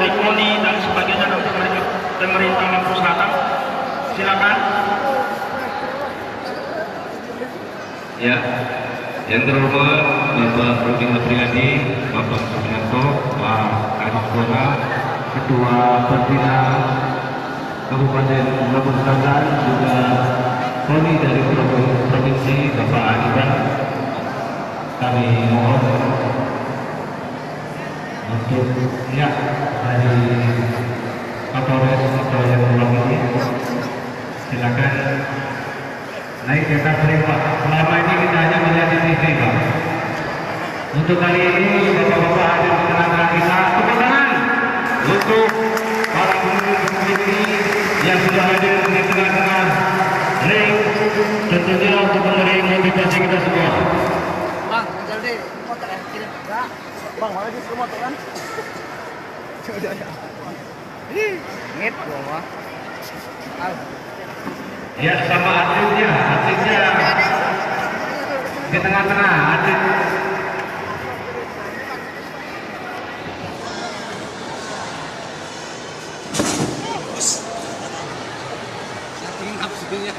dari Poli dan sebagainya untuk pemerintah Lampung Selatan. Silakan. Ya, yang terhormat Bapak Rudi Apriyadi, Bapak Sumianto, Pak Kadipora, Ketua Pembina Kabupaten Lampung Selatan, juga Poli dari Provinsi Bapak Adiban. Kami mohon untuk dari Kapolres atau yang ini, silakan naik ke atas ring, Pak. Selama ini kita hanya melihat di TV, Pak. Untuk kali ini Bapak-bapak hadir di tengah-tengah kita. Tepuk tangan untuk para pemimpin yang sudah hadir di tengah-tengah ring, tentunya untuk memberi motivasi kita semua. Bang, jadi motor ya, kirim. Ya, bang, mana sih motor kan? Coba ya. Ngit, gua. Ya, sama atletnya di tengah-tengah atlet. Saking nafsunya.